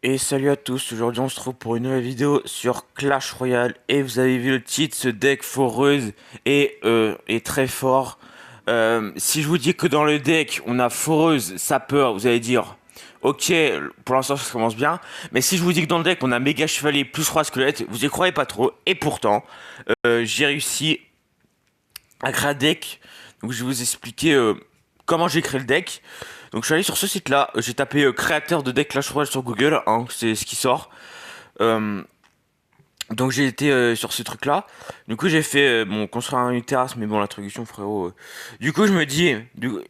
Et salut à tous, aujourd'hui on se retrouve pour une nouvelle vidéo sur Clash Royale. Et vous avez vu le titre, ce deck foreuse est très fort. Si je vous dis que dans le deck on a foreuse, sapeur, vous allez dire ok, pour l'instant ça commence bien. Mais si je vous dis que dans le deck on a méga chevalier plus roi squelette, vous y croyez pas trop. Et pourtant, j'ai réussi à créer un deck. Donc je vais vous expliquer comment j'ai créé le deck. Donc je suis allé sur ce site-là, j'ai tapé créateur de deck Clash Royale sur Google, hein, c'est ce qui sort. Euh, donc j'ai été sur ce truc-là. Du coup j'ai fait bon construire une terrasse, mais bon l'introduction frérot. Du coup je me dis,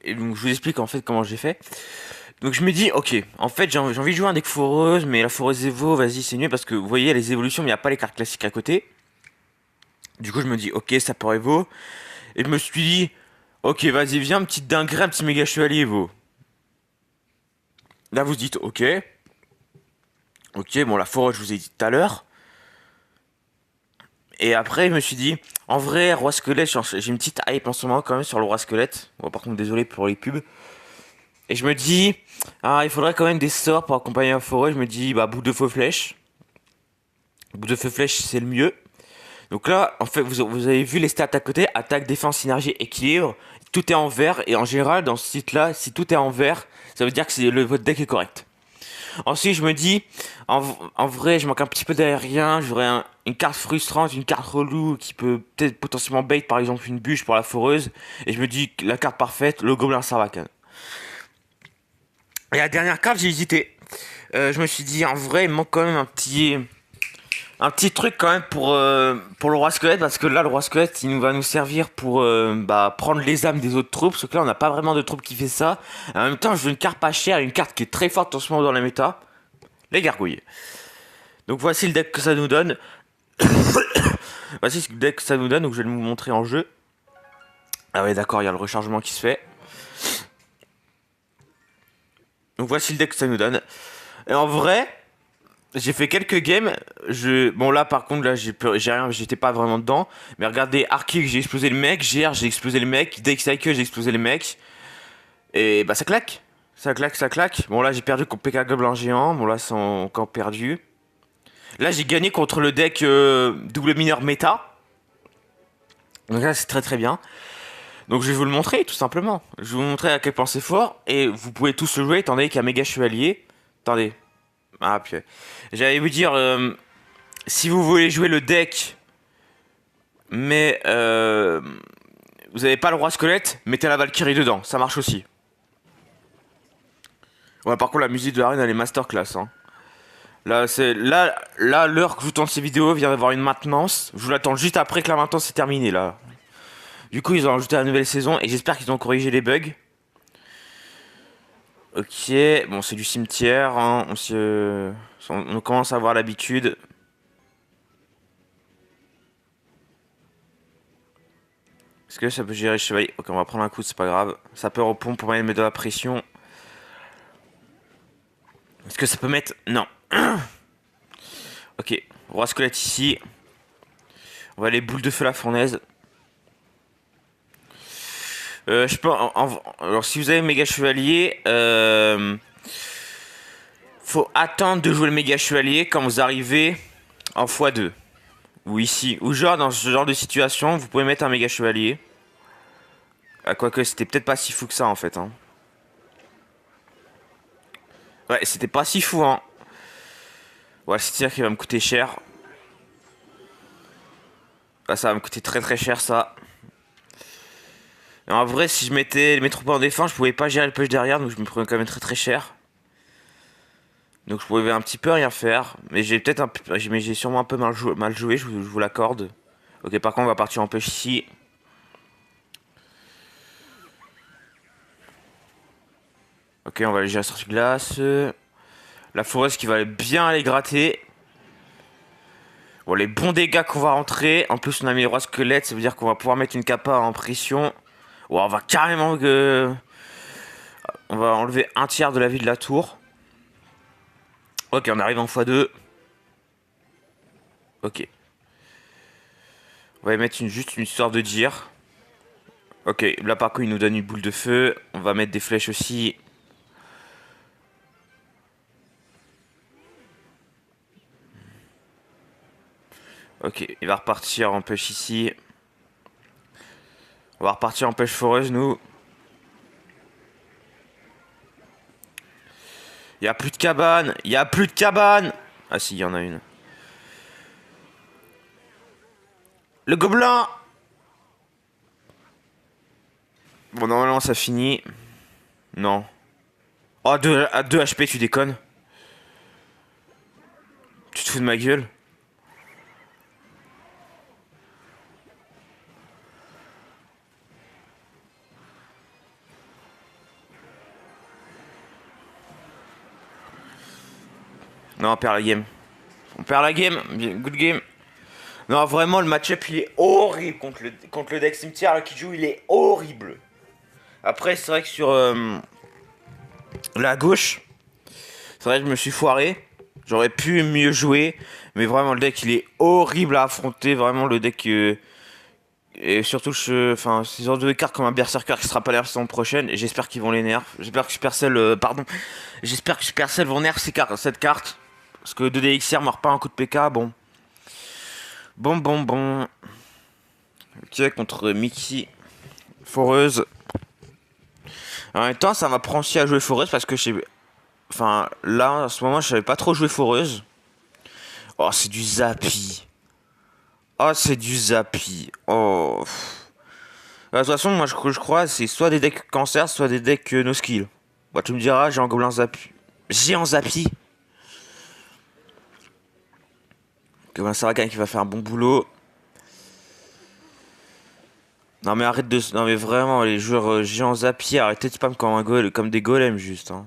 et donc je vous explique en fait comment j'ai fait. Donc je me dis ok, en fait j'ai envie de jouer un deck foreuse, mais la foreuse Evo, vas-y c'est mieux parce que vous voyez les évolutions, mais il n'y a pas les cartes classiques à côté. Du coup je me dis ok ça peut Evo. Et je me suis dit ok vas-y viens un petit dingue, un petit méga chevalier Evo. Là vous dites ok. Ok, bon, la forêt, je vous ai dit tout à l'heure. Et après, je me suis dit, en vrai, Roi Squelette, j'ai une petite hype en ce moment quand même sur le Roi Squelette. Bon, par contre, désolé pour les pubs. Et je me dis, ah, il faudrait quand même des sorts pour accompagner la forêt. Je me dis, bah, bout de feu flèche. Bout de feu flèche, c'est le mieux. Donc là, en fait, vous avez vu les stats à côté, attaque, défense, synergie, équilibre. Tout est en vert. Et en général, dans ce site-là, si tout est en vert, ça veut dire que votre deck est correct. Ensuite, je me dis, en vrai, je manque un petit peu d'aérien. J'aurais une carte frustrante, une carte relou qui peut peut-être potentiellement bait, par exemple, une bûche pour la foreuse. Et je me dis, la carte parfaite, le gobelin sarbacane. Et la dernière carte, j'ai hésité. Je me suis dit, en vrai, il me manque quand même un petit truc quand même pour le roi squelette. Parce que là, le roi squelette, va nous servir pour bah, prendre les âmes des autres troupes. Sauf que là, on n'a pas vraiment de troupes qui fait ça. En même temps, je veux une carte pas chère, une carte qui est très forte en ce moment dans la méta. Les gargouilles. Donc voici le deck que ça nous donne. Voici le deck que ça nous donne, donc je vais vous montrer en jeu. Ah ouais d'accord, il y a le rechargement qui se fait. Donc voici le deck que ça nous donne. Et en vrai, j'ai fait quelques games. Bon là par contre là j'ai rien, j'étais pas vraiment dedans. Mais regardez, Arctic j'ai explosé le mec, GR j'ai explosé le mec, Deck Cycle j'ai explosé le mec. Et bah ça claque. Ça claque, ça claque. Bon là j'ai perdu contre PK Gobelin Géant. Bon là c'est encore perdu. Là j'ai gagné contre le deck double mineur méta. Donc là c'est très très bien. Donc je vais vous le montrer tout simplement. Je vais vous montrer à quel point c'est fort. Et vous pouvez tous le jouer étant donné qu'il y a méga chevalier. Attendez. Ah puis j'allais vous dire si vous voulez jouer le deck mais vous avez pas le roi squelette, mettez la Valkyrie dedans, ça marche aussi. Ouais par contre la musique de l'arène elle est masterclass hein. Là l'heure que je vous tourne ces vidéos vient d'avoir une maintenance. Je vous l'attends juste après que la maintenance est terminée là. Du coup ils ont ajouté la nouvelle saison et j'espère qu'ils ont corrigé les bugs. Ok, bon c'est du cimetière, hein. On commence à avoir l'habitude. Est-ce que ça peut gérer le chevalier? Ok, on va prendre un coup, c'est pas grave. Ça peut repomper pour mettre de la pression. Est-ce que ça peut mettre... Non. Ok, roi squelette ici. On va aller boule de feu la fournaise. Je peux... Alors si vous avez méga chevalier... Faut attendre de jouer le méga chevalier quand vous arrivez en x2. Ou ici. Ou genre dans ce genre de situation, vous pouvez mettre un méga chevalier. Ah, quoique c'était peut-être pas si fou que ça en fait. Hein. Ouais, c'était pas si fou hein. Ouais, c'est-à-dire qu'il va me coûter cher. Ah, ça va me coûter très très cher ça. Et en vrai, si je mettais mes troupes en défense, je pouvais pas gérer le push derrière, donc je me prenais quand même très très cher. Donc je pouvais un petit peu rien faire. Mais j'ai peut-être un peu... Mais j'ai sûrement un peu mal joué, je vous l'accorde. Ok, par contre, on va partir en push ici. Ok, on va aller gérer sur glace. La forêt qui va bien aller gratter. Bon, les bons dégâts qu'on va rentrer. En plus, on a mis le roi squelette, ça veut dire qu'on va pouvoir mettre une capa en pression. Ouais, on va carrément... On va enlever un tiers de la vie de la tour. Ok, on arrive en x2. Ok. On va mettre juste une histoire de dire. Ok, là par contre il nous donne une boule de feu. On va mettre des flèches aussi. Ok, il va repartir en pêche ici. On va repartir en pêche foreuse, nous. Il y a plus de cabane. Il y a plus de cabane. Ah si, il y en a une. Le gobelin. Bon, normalement, ça finit. Non. Oh, 2 HP, tu déconnes. Tu te fous de ma gueule. Non, on perd la game. On perd la game. Good game. Non, vraiment, le match-up, il est horrible contre le deck cimetière qui joue, il est horrible. Après, c'est vrai que sur la gauche, c'est vrai que je me suis foiré. J'aurais pu mieux jouer. Mais vraiment, le deck, il est horrible à affronter. Vraiment, le deck... et surtout, enfin, ces ordres de cartes comme un Berserker qui sera pas là la saison prochaine. Et j'espère qu'ils vont les nerfs. J'espère que Supercell... pardon. J'espère que Supercell vont nerf cette carte. Parce que 2DXR meurt pas un coup de PK, bon. Bon. Ok, contre Mickey. Foreuse. En même temps, ça m'apprend aussi à jouer Foreuse parce que enfin, là, en ce moment, je savais pas trop jouer Foreuse. Oh, c'est du Zappi. Oh, c'est du Zappi. Oh. De toute façon, moi, je crois, c'est soit des decks cancer, soit des decks no skill. Bah, tu me diras, j'ai un gobelin Zappi. J'ai un Zappi. Gobelin Sarakan qui va faire un bon boulot. Non mais arrête de... Non mais vraiment, les joueurs géants Zappi, arrêtez de spam comme des golems juste. Hein.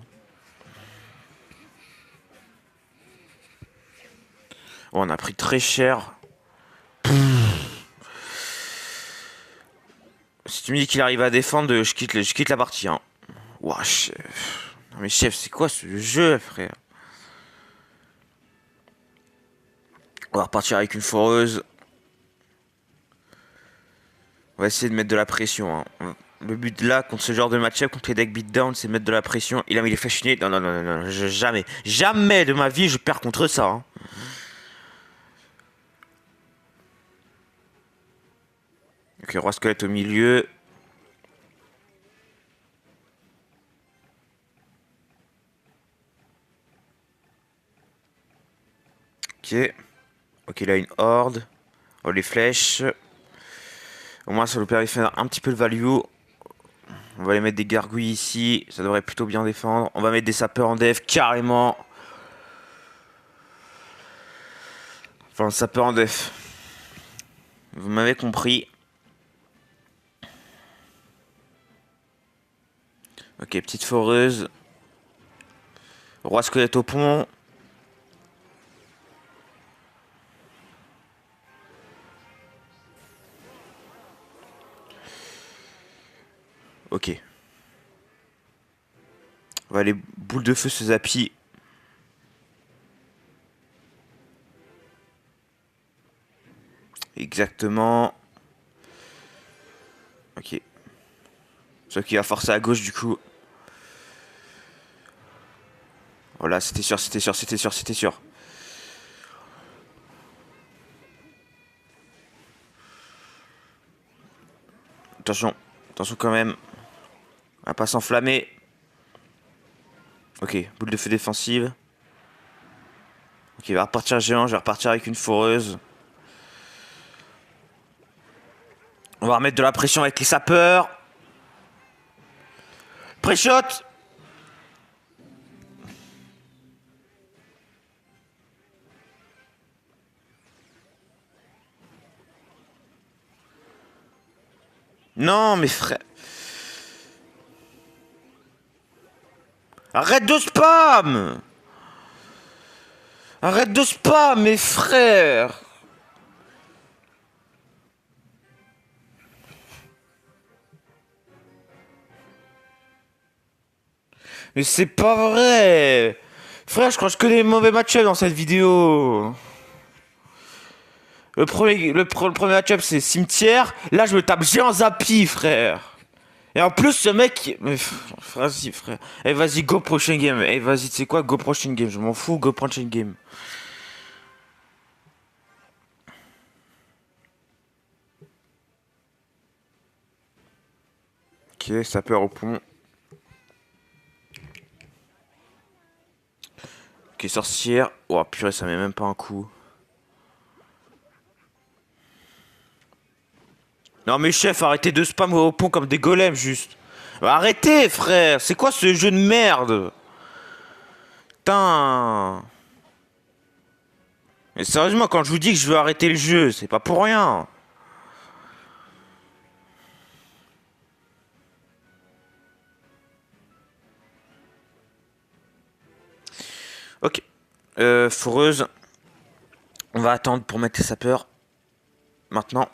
Oh, on a pris très cher. Si tu me dis qu'il arrive à défendre, je quitte la partie. Hein. Ouah, chef. Non mais chef, c'est quoi ce jeu, frère? On va repartir avec une foreuse. On va essayer de mettre de la pression. Hein. Le but là, contre ce genre de match-up, contre les decks beatdown, c'est mettre de la pression. Il a mis les fâchiniers. Non, jamais. Jamais de ma vie, je perds contre ça. Hein. Ok, roi squelette au milieu. Ok. Ok, là, une horde. Oh, les flèches. Au moins, ça nous permet de faire un petit peu de value. On va aller mettre des gargouilles ici. Ça devrait plutôt bien défendre. On va mettre des sapeurs en def carrément. Enfin, sapeur en def. Vous m'avez compris. Ok, petite foreuse. Roi squelette au pont. Ok. On va aller boule de feu ce Zappi. Exactement. Ok. Sauf qu'il va forcer à gauche du coup. Voilà, c'était sûr. Attention quand même. On va pas s'enflammer. Ok, boule de feu défensive. Ok, il va repartir géant, je vais repartir avec une foreuse. On va remettre de la pression avec les sapeurs. Pré-shot. Non, mais frère. Arrête de spam. Arrête de spam, mes frères. Mais c'est pas vrai. Frère, je crois que je connais les mauvais match-up dans cette vidéo. Le premier match-up, c'est cimetière. Là, je me tape géant Zappi, frère. Et en plus, ce mec... Mais vas-y, frère. Eh, vas-y, go prochain game. Eh, vas-y, tu sais quoi? Go prochain game. Je m'en fous, go prochain game. Ok, sapeur au pont. Ok, sorcière. Oh purée, ça met même pas un coup. Non mais chef, arrêtez de spam au pont comme des golems juste. Bah, arrêtez frère, c'est quoi ce jeu de merde? Putain. Mais sérieusement, quand je vous dis que je veux arrêter le jeu, c'est pas pour rien. Ok. Foreuse. On va attendre pour mettre les sapeurs. Maintenant.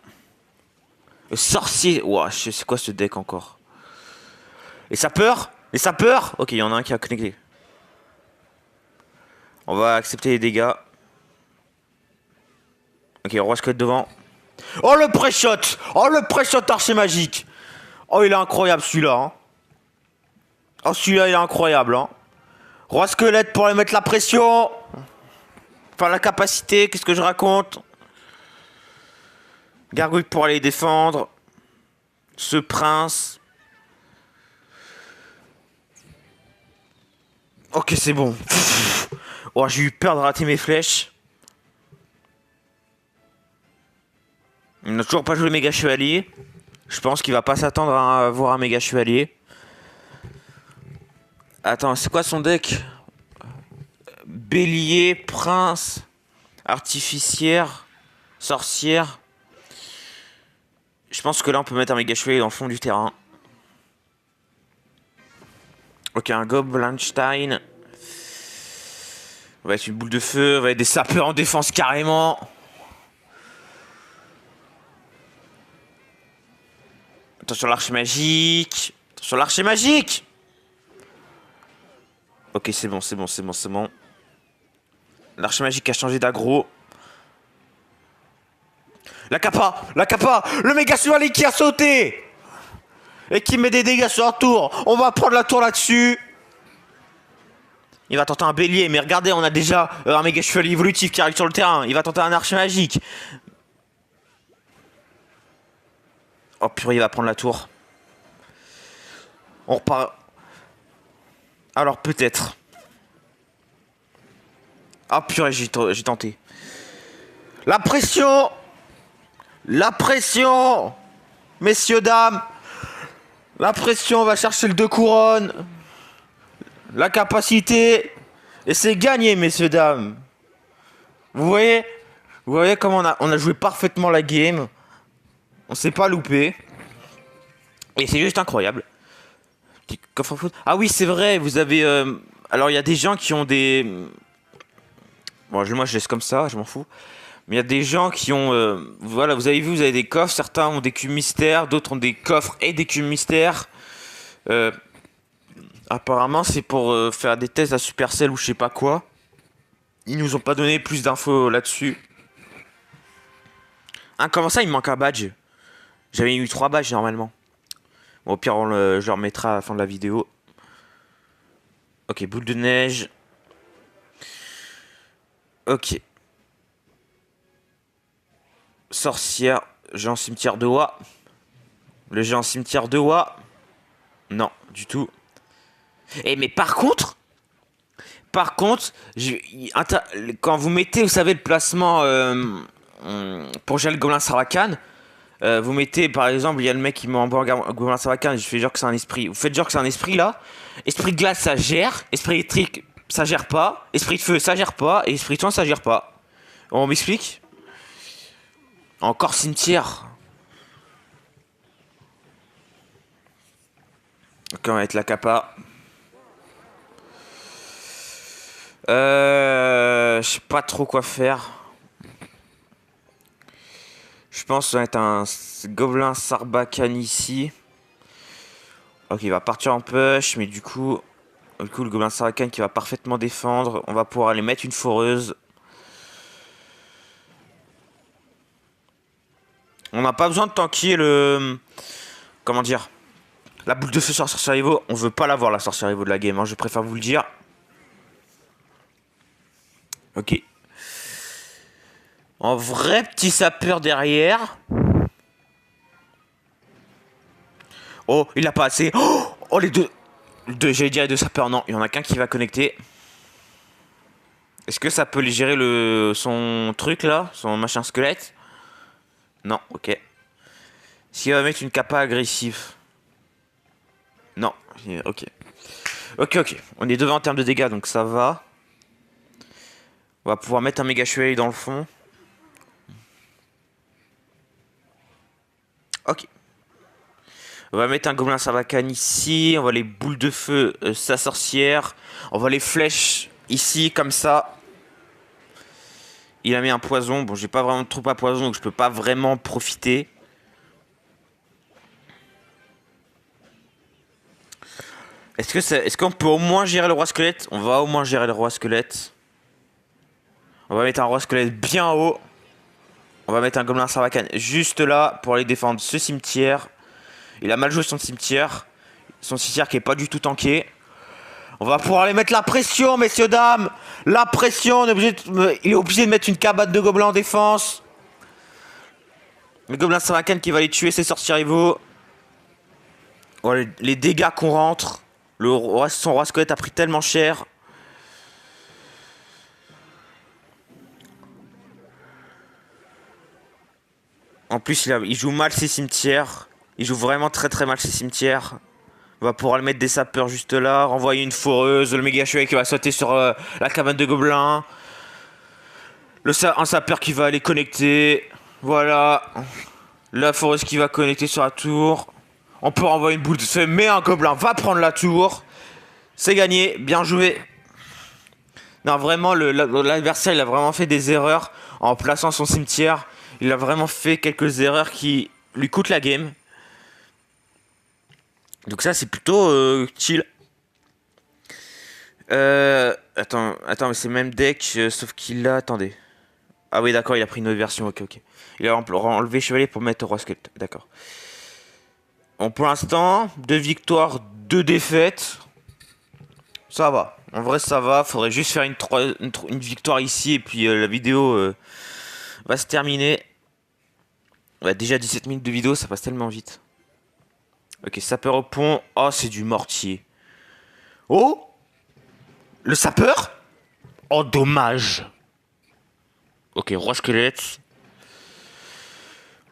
Le sorcier. Ouah, c'est quoi ce deck encore? Les sapeurs? Les sapeurs? Ok, il y en a un qui a connecté. On va accepter les dégâts. Ok, roi squelette devant. Oh le pré-shot! Oh le pré-shot archer magique! Oh il est incroyable celui-là. Hein. Oh celui-là il est incroyable. Hein. Roi squelette pour aller mettre la pression. Enfin la capacité, qu'est-ce que je raconte? Gargouille pour aller défendre. Ce prince. Ok c'est bon. Oh j'ai eu peur de rater mes flèches. Il n'a toujours pas joué le méga chevalier. Je pense qu'il va pas s'attendre à voir un méga chevalier. Attends, c'est quoi son deck? Bélier, prince, artificière, sorcière. Je pense que là on peut mettre un méga chevalier dans le fond du terrain. Ok, un Goblinstein. On va être une boule de feu, on va être des sapeurs en défense carrément. Attention l'archer magique. Attention l'archer magique. Ok, c'est bon, c'est bon, c'est bon, c'est bon. L'archer magique a changé d'aggro. La capa, le méga chevalier qui a sauté et qui met des dégâts sur un tour. On va prendre la tour là-dessus. Il va tenter un bélier, mais regardez, on a déjà un méga chevalier évolutif qui arrive sur le terrain. Il va tenter un archer magique. Oh purée, il va prendre la tour. On repart. Alors peut-être. Ah purée, j'ai tenté. La pression. La pression. Messieurs, dames. La pression, on va chercher le 2 couronnes. La capacité. Et c'est gagné, messieurs, dames. Vous voyez? Vous voyez comment on a joué parfaitement la game. On s'est pas loupé. Et c'est juste incroyable. Petit coffre à foot. Ah oui, c'est vrai, vous avez... Alors, il y a des gens qui ont des... Bon, moi, je laisse comme ça, je m'en fous. Mais il y a des gens qui ont... Voilà, vous avez vu, vous avez des coffres. Certains ont des cubes mystères, d'autres ont des coffres et des cubes mystères. Apparemment, c'est pour faire des tests à Supercell ou je sais pas quoi. Ils nous ont pas donné plus d'infos là-dessus. Hein, comment ça, il me manque un badge? J'avais eu 3 badges normalement. Bon, au pire, je le remettrai à la fin de la vidéo. Ok, boule de neige. Ok. Sorcière. Géant cimetière de Wa. Le géant cimetière de Wa. Non, du tout. Eh, mais par contre... quand vous mettez, vous savez, le placement pour gérer le gobelin Sarbacane, vous mettez, par exemple, il y a le mec qui m'envoie un gobelin Sarbacane, je fais genre que c'est un esprit. Vous faites genre que c'est un esprit, là. Esprit de glace, ça gère. Esprit électrique, ça gère pas. Esprit de feu, ça gère pas. Et esprit de soin, ça gère pas. On m'explique? Encore cimetière. Ok, on va mettre la capa. Je sais pas trop quoi faire. Je pense que ça va être un gobelin Sarbacane ici. Ok, il va partir en push, mais du coup, le gobelin Sarbacane qui va parfaitement défendre. On va pouvoir aller mettre une foreuse. On n'a pas besoin de tanker le... Comment dire? La boule de feu sur Sorcier Evo. On veut pas l'avoir, la Sorcier Evo de la game. Hein, je préfère vous le dire. Ok. En vrai petit sapeur derrière. Oh, il a pas assez. Oh, les deux. J'allais dire les deux sapeurs. Non, il y en a qu'un qui va connecter. Est-ce que ça peut les gérer son truc là? Son machin squelette? Non, ok. S'il va mettre une capa agressive. Non, ok. Ok. On est devant en termes de dégâts, donc ça va. On va pouvoir mettre un méga chevalier dans le fond. Ok. On va mettre un gobelin sarbacane ici. On va les boules de feu, sa sorcière. On va les flèches ici, comme ça. Il a mis un poison. Bon, j'ai pas vraiment de troupe à poison, donc je peux pas vraiment profiter. Est-ce qu'on peut au moins gérer le roi squelette? On va au moins gérer le roi squelette. On va mettre un roi squelette bien haut. On va mettre un gobelin sarbacane juste là pour aller défendre ce cimetière. Il a mal joué son cimetière. Son cimetière qui est pas du tout tanké. On va pouvoir aller mettre la pression, messieurs, dames. La pression, il est obligé de mettre une cabane de gobelins en défense. Le gobelin sarbacane qui va aller tuer ses sorciers rivaux. Oh, les dégâts qu'on rentre. Son roi squelette a pris tellement cher. En plus, il joue mal ses cimetières. Il joue vraiment très mal ses cimetières. On va pouvoir le mettre des sapeurs juste là. Renvoyer une foreuse. Le méga chevalier qui va sauter sur la cabane de gobelins. Un sapeur qui va aller connecter. Voilà. La foreuse qui va connecter sur la tour. On peut renvoyer une boule de feu. Mais un gobelin va prendre la tour. C'est gagné. Bien joué. Non, vraiment, l'adversaire, il a vraiment fait des erreurs en plaçant son cimetière. Il a vraiment fait quelques erreurs qui lui coûtent la game. Donc ça, c'est plutôt chill. Attends, mais c'est le même deck, sauf qu'il a... Attendez. Ah oui, d'accord, il a pris une autre version, ok. Il a enlevé chevalier pour mettre roi squelette, d'accord. Bon, pour l'instant, 2 victoires, 2 défaites. Ça va. En vrai, ça va. Faudrait juste faire une victoire ici et puis la vidéo va se terminer. Ouais, déjà 17 minutes de vidéo, ça passe tellement vite. Ok, sapeur au pont. Oh, c'est du mortier. Oh! Le sapeur? Oh, dommage. Ok, roi squelette.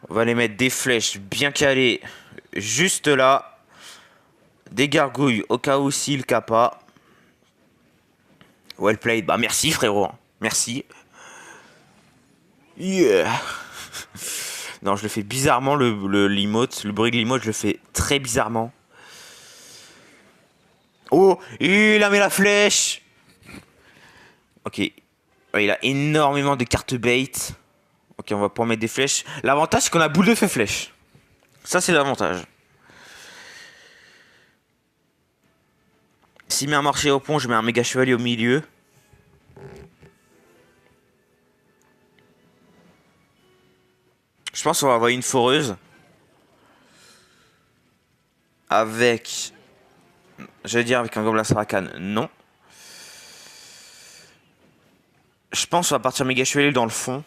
On va les mettre des flèches bien calées juste là. Des gargouilles au cas où s'il capa. Well played. Bah merci frérot. Merci. Yeah. Non, je le fais bizarrement l'emote. Le bruit de l'emote, je le fais très bizarrement. Oh, il a mis la flèche. Ok. Il a énormément de cartes bait. Ok, on va pouvoir mettre des flèches. L'avantage, c'est qu'on a boule de feu flèche. Ça, c'est l'avantage. S'il met un marché au pont, je mets un méga chevalier au milieu. Je pense qu'on va envoyer une foreuse. Avec... J'allais dire avec un gobelin sarbacane. Non. Je pense qu'on va partir méga chevalier dans le fond.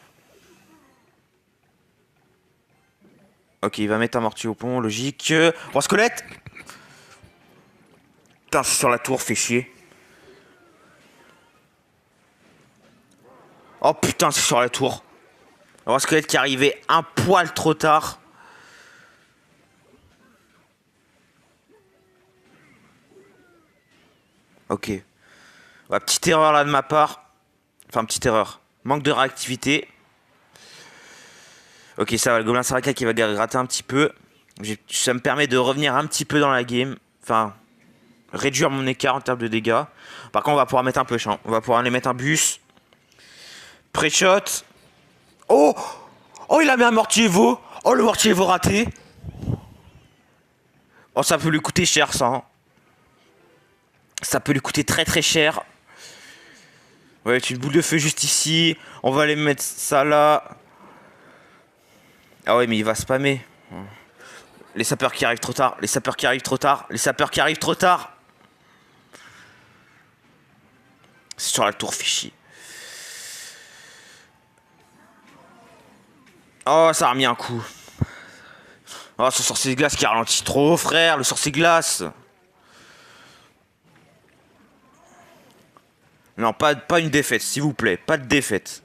Ok, il va mettre un mortier au pont, logique. Roi squelette. Putain, c'est sur la tour, fait chier. Oh putain, c'est sur la tour. Roi squelette qui est arrivé un poil trop tard. Ok. Ouais, petite erreur là de ma part. Enfin, petite erreur. Manque de réactivité. Ok, ça va, le gobelin sarbacane qui va gratter un petit peu. Ça me permet de revenir un petit peu dans la game. Enfin, réduire mon écart en termes de dégâts. Par contre, on va pouvoir mettre un push. Hein. On va pouvoir aller mettre un bus. Pré-shot. Oh! Oh, il a mis un mortier veau. Oh, le mortier veau raté. Oh, ça peut lui coûter cher, ça. Hein. Ça peut lui coûter très cher. Ouais, une boule de feu juste ici. On va aller mettre ça là. Ah ouais, mais il va spammer. Les sapeurs qui arrivent trop tard. Les sapeurs qui arrivent trop tard. Les sapeurs qui arrivent trop tard. C'est sur la tour, fichier. Oh, ça a remis un coup. Oh, ce sorcier de glace qui ralentit trop, frère, le sorcier de glace. Non, pas une défaite, s'il vous plaît, pas de défaite.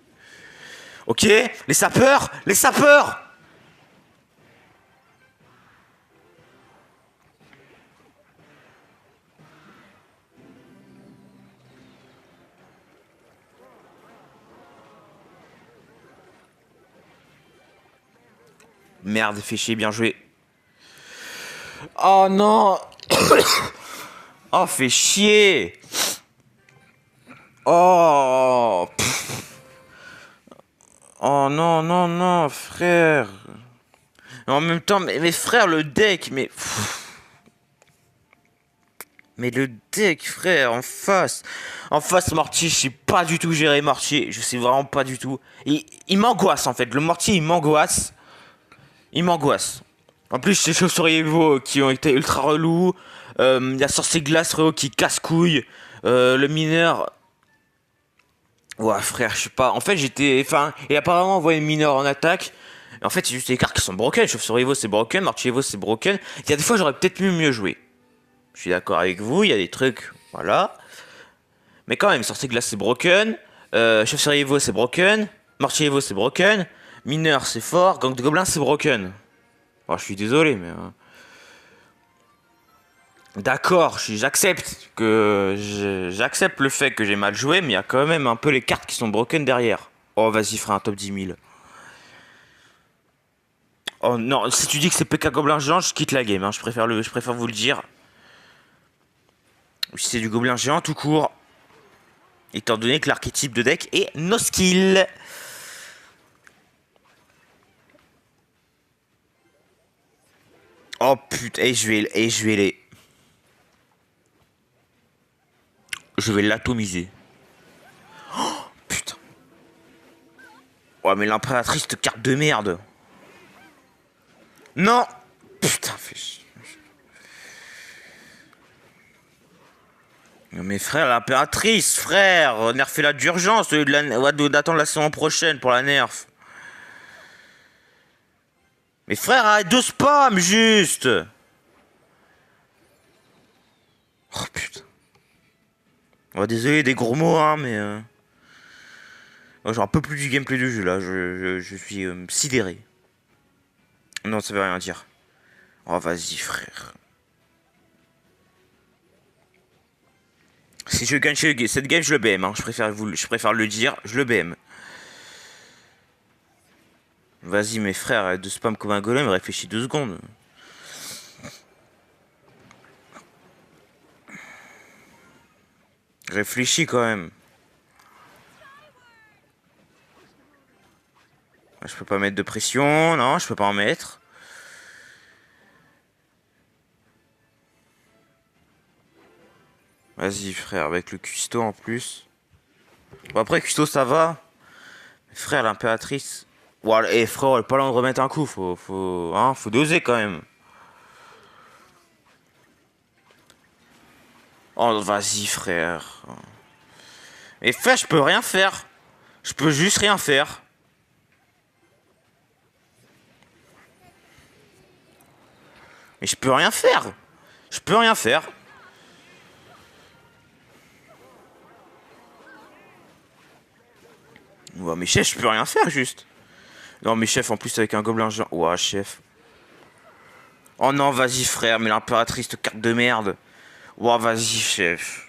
Ok, les sapeurs, les sapeurs. Merde, fait chier, bien joué. Oh non. Oh, fait chier. Oh. Oh non, non, non, frère. En même temps, mais frère, le deck, mais... Mais le deck, frère, en face. En face, Mortier, je sais pas du tout gérer Mortier. Je sais vraiment pas du tout. Il m'angoisse, en fait. Le Mortier, il m'angoisse. Il m'angoisse. En plus, ces chauves-souris Evo qui ont été ultra relous. Y a Sorcier Glace Réo qui casse-couille. Le mineur... Ouais, frère, je sais pas. En fait, j'étais... Enfin, et apparemment, on voit le mineur en attaque. Et en fait, c'est juste les cartes qui sont broken. Chauve-souris Evo, c'est broken. Mortier Evo, c'est broken. Il y a des fois, j'aurais peut-être mieux joué. Je suis d'accord avec vous, il y a des trucs, voilà. Mais quand même, Sorcier Glace c'est broken, Chauve-souris Evo c'est broken, Mortier Evo c'est broken, Mineur c'est fort, Gang de Gobelins c'est broken. Bon, je suis désolé, mais... D'accord, j'accepte que... J'accepte le fait que j'ai mal joué, mais il y a quand même un peu les cartes qui sont broken derrière. Oh, vas-y, ferai un top 10 000. Oh non, si tu dis que c'est PK Gobelin Géant, je quitte la game, hein. Je préfère vous le dire. Si c'est du Gobelin Géant tout court, étant donné que l'archétype de deck est no skill. Oh putain, je vais les... Je vais l'atomiser. Putain. Ouais, mais l'impératrice, cette carte de merde. Non. Putain, fais chier. Non mais frère, l'impératrice, frère, nerfez-la d'urgence, au lieu d'attendre la saison prochaine pour la nerf. Mais frère, arrête de spam, juste. Oh putain. Oh, désolé des gros mots, hein, mais... Oh, j'en peux plus du gameplay du jeu, là, je suis sidéré. Non, ça veut rien dire. Oh, vas-y, frère. Si je gagne cette game, je le BM, hein. Je préfère le dire, je le BM. Vas-y, mes frères, arrête de spam comme un golem, réfléchis 2 secondes. Réfléchis quand même. Je peux pas mettre de pression, non, je peux pas en mettre. Vas-y, frère, avec le cuistot en plus. Bon, après, cuistot, ça va. Frère, l'impératrice. Voilà, et frère, elle est pas loin de remettre un coup, faut doser quand même. Oh, vas-y, frère. Mais frère, je peux rien faire. Je peux juste rien faire. Mais je peux rien faire. Je peux rien faire. Ouais, mais chef, je peux rien faire juste. Non, mais chef, en plus avec un gobelin géant. Ouah, chef. Oh non, vas-y, frère, mais l'impératrice, cette carte de merde. Ouah, vas-y, chef.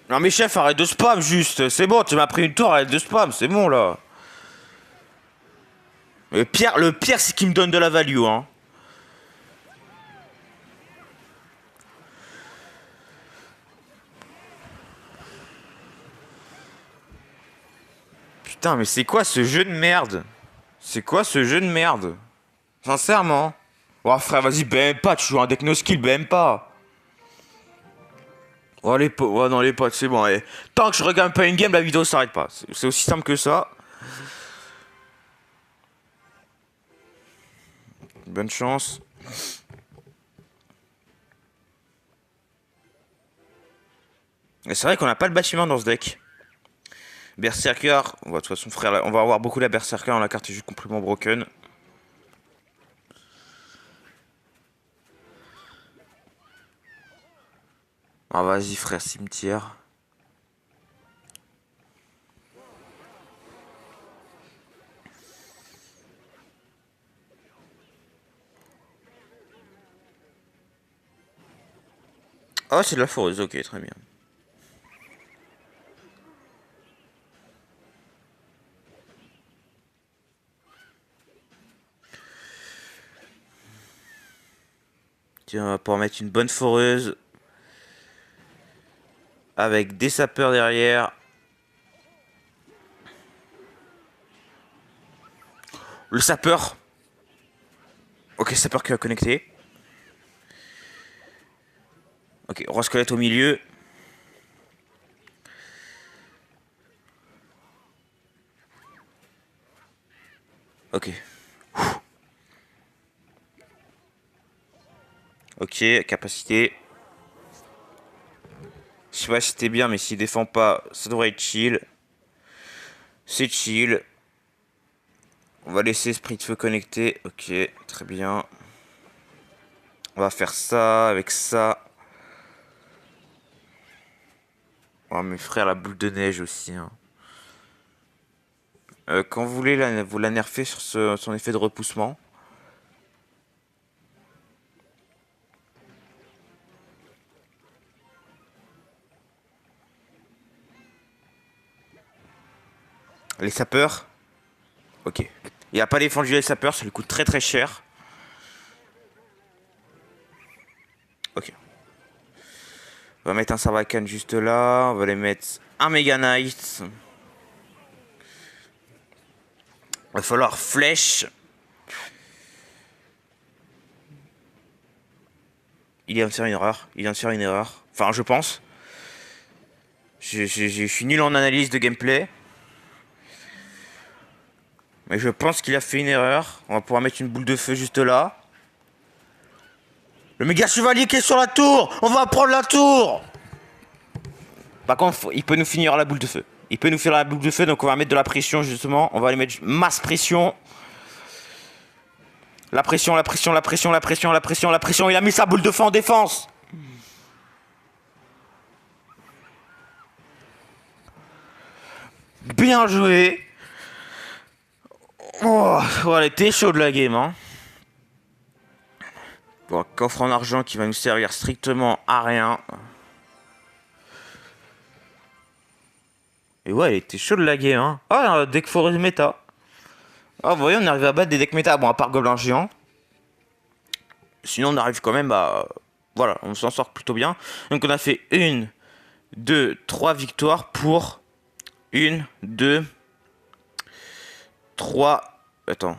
Non, mais chef, arrête de spam juste. C'est bon, tu m'as pris une tour, arrête de spam, c'est bon là. Le pire, c'est qu'il me donne de la value, hein. Putain, mais c'est quoi ce jeu de merde? C'est quoi ce jeu de merde? Sincèrement. Oh frère, vas-y, BM pas, tu joues un deck no skill, BM pas. Oh les potes, oh non les potes, c'est bon, allez. Tant que je regagne pas une game, la vidéo s'arrête pas. C'est aussi simple que ça. Bonne chance. Et c'est vrai qu'on n'a pas le bâtiment dans ce deck. Berserker, de toute façon frère, on va avoir beaucoup la Berserker, la carte est juste complètement broken. Ah vas-y frère, cimetière. Ah c'est de la foreuse, ok très bien. Tiens, on va pouvoir mettre une bonne foreuse. Avec des sapeurs derrière. Le sapeur. Ok, sapeur qui va connecter. Ok, roi squelette au milieu. Ok. Ok, capacité. Je sais pas si c'était bien, mais s'il défend pas, ça devrait être chill. C'est chill. On va laisser Esprit de Feu connecté. Ok, très bien. On va faire ça avec ça. Oh, mes frères, la boule de neige aussi. Hein. Quand vous voulez, vous la nerfez sur son effet de repoussement. Les sapeurs. Ok. Il a pas défendu les sapeurs, ça lui coûte très très cher. Ok. On va mettre un Sarbacane juste là. On va les mettre un Mega Knight. Il va falloir flèche. Il vient de faire une erreur. Il vient de faire une erreur. Enfin, je pense. Je suis nul en analyse de gameplay. Mais je pense qu'il a fait une erreur. On va pouvoir mettre une boule de feu juste là. Le méga chevalier qui est sur la tour. On va prendre la tour. Par contre, il peut nous finir la boule de feu. Il peut nous faire la boule de feu, donc on va mettre de la pression justement. On va aller mettre masse pression. La pression, la pression, la pression, la pression, la pression, la pression. Il a mis sa boule de feu en défense. Bien joué. Oh, elle était chaude la game, hein. Bon, coffre en argent qui va nous servir strictement à rien. Et ouais, elle était chaude la game, hein. Ah, deck forest méta. Ah, vous voyez, on arrive à battre des decks méta. Bon, à part Gobelin Géant. Sinon, on arrive quand même à... Voilà, on s'en sort plutôt bien. Donc, on a fait 1, 2, 3 victoires pour 1, 2, 3... Attends.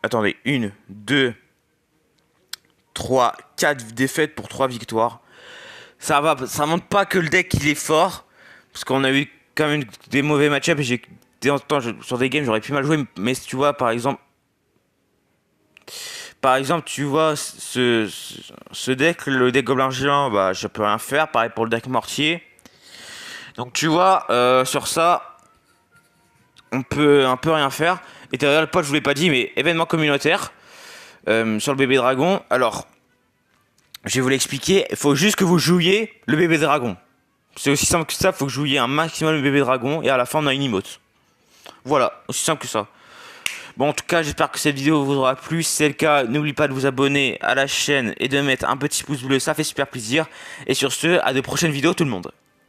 Attendez, 1, 2, 3, 4 défaites pour 3 victoires. Ça va, ça montre pas que le deck il est fort. Parce qu'on a eu quand même des mauvais match-ups et j'ai sur des games j'aurais pu mal jouer. Mais si tu vois par exemple, tu vois ce deck, le deck Gobelin Géant, bah je peux rien faire. Pareil pour le deck Mortier. Donc tu vois, sur ça, on peut un peu rien faire. Et derrière le pote, je vous l'ai pas dit, mais événement communautaire sur le bébé dragon. Alors, je vais vous l'expliquer. Il faut juste que vous jouiez le bébé dragon. C'est aussi simple que ça. Il faut que vous jouiez un maximum le bébé dragon et à la fin on a une emote. Voilà, aussi simple que ça. Bon, en tout cas, j'espère que cette vidéo vous aura plu. Si c'est le cas, n'oubliez pas de vous abonner à la chaîne et de mettre un petit pouce bleu, ça fait super plaisir. Et sur ce, à de prochaines vidéos tout le monde.